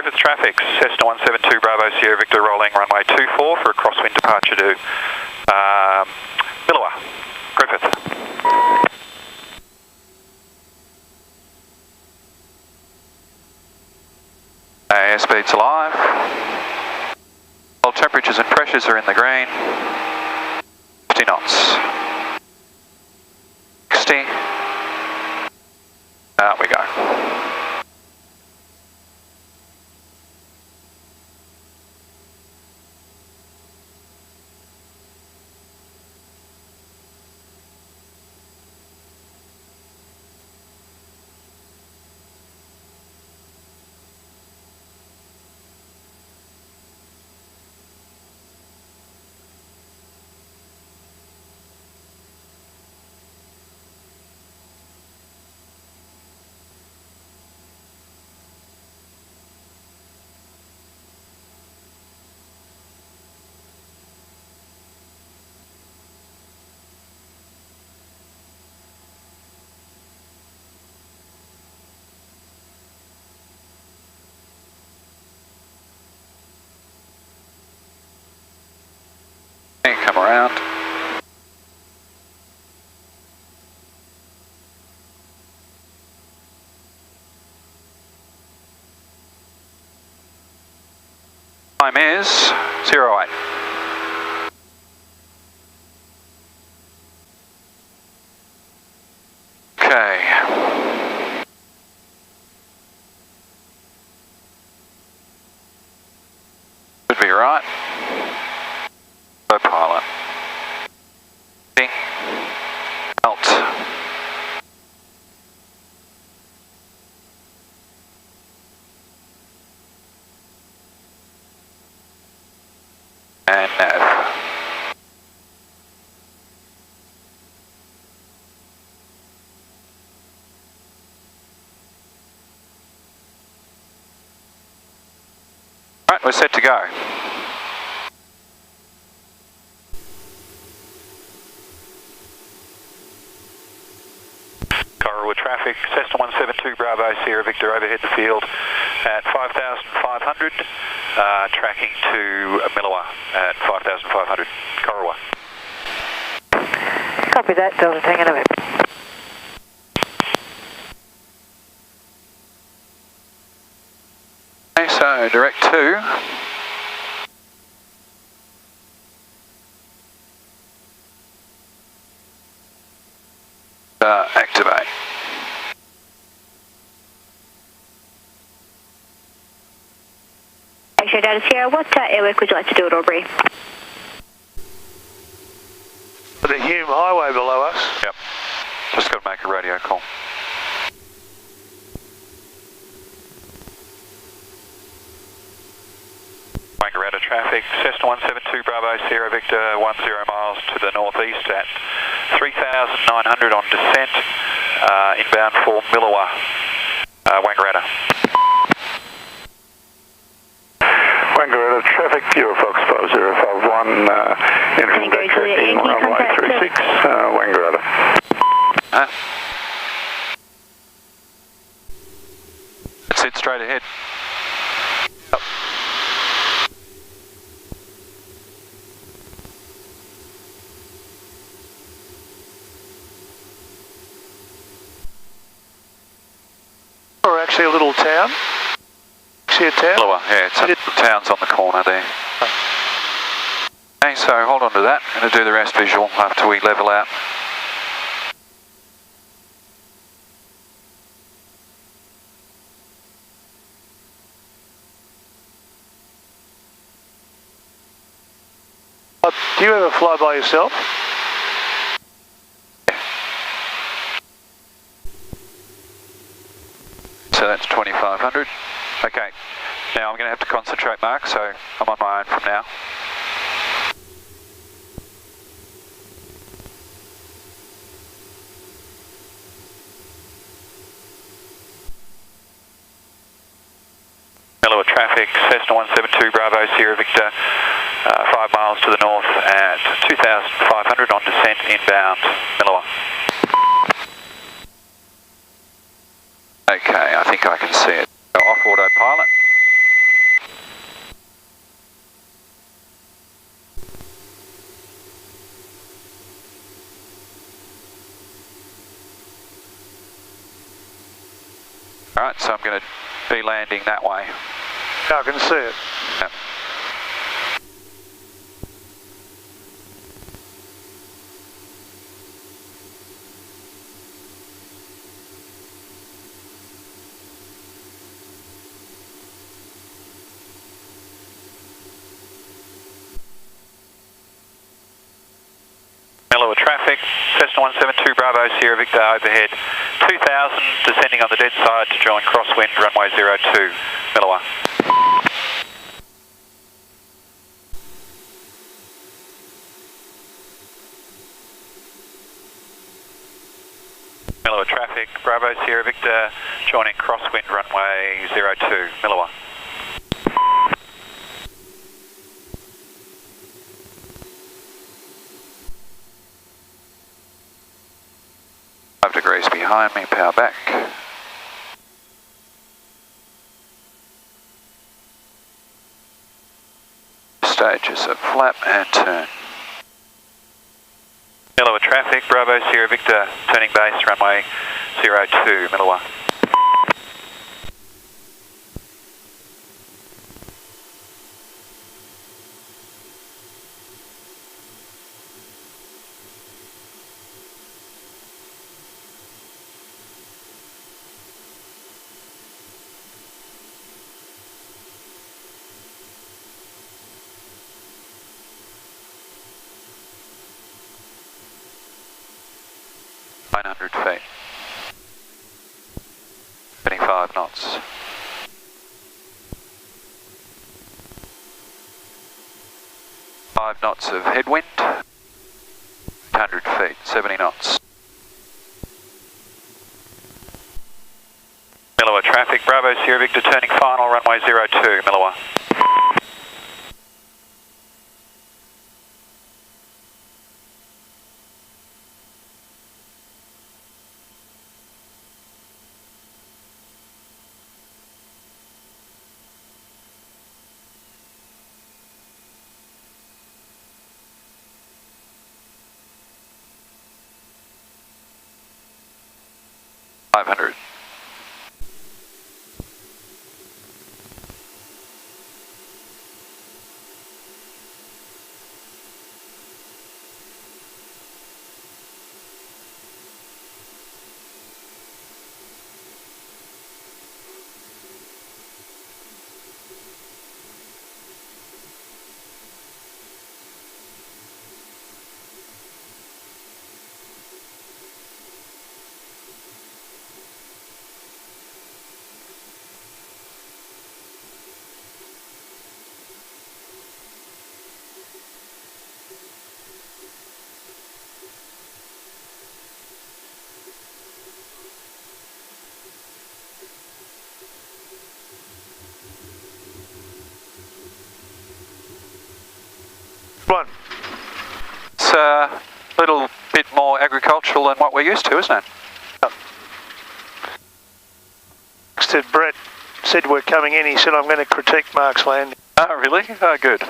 Griffith traffic, Cessna 172 Bravo Sierra Victor rolling runway 24 for a crosswind departure to Milawa, Griffith. Airspeed's alive. All temperatures and pressures are in the green. 50 knots. 60. Out we go. Come around. Time is 08. Okay. Should be right. Pilot. Out. And nav. Right, we're set to go. Traffic, Cessna 172 Bravo Sierra Victor overhead the field at 5,500, tracking to Milawa at 5,500, Corowa. Copy that, Delta Tango November. Okay, so direct to activate. X-ray Data Sierra, what airwork would you like to do at Albury? The Hume Highway below us. Yep. Just got to make a radio call. Wangarata traffic, Cessna 172 Bravo Sierra Victor 10 miles to the northeast at 3,900 on descent, inbound for Milawa, Wangarata. Wangarata traffic, Euro Fox 5051, entering back tracking runway 36, Wangarata. That's it, straight ahead. Yep. Or actually a little town. See a town? Milawa, yeah, it's the town's on the corner there. Okay, so hold on to that. I'm going to do the rest visual after we level out. Do you ever fly by yourself? So that's 2,500. Okay, now I'm going to have to concentrate, Mark, so I'm on my own from now. Milawa traffic, Cessna 172 Bravo Sierra Victor, 5 miles to the north at 2,500 on descent inbound, Milawa. Okay, I think I can see it. Off autopilot. Alright, so I'm going to be landing that way. I can see it. Yep. Milawa traffic, Cessna 172 Bravo Sierra Victor overhead, 2000 descending on the dead side to join crosswind runway 02, Milawa. Milawa traffic, Bravo Sierra Victor joining crosswind runway 02, Milawa. 5 degrees behind me, power back. Stages of flap and turn. Milawa traffic, Bravo Sierra Victor, turning base runway 02, Milawa. Feet. 25 knots. Five knots of headwind. 100 feet, 70 knots. Milawa traffic, Bravo Sierra Victor turning final runway 02, Milawa. $500. One. It's a little bit more agricultural than what we're used to, isn't it? Brett said we're coming in, he said I'm going to critique Mark's landing. Oh, really? Oh, good.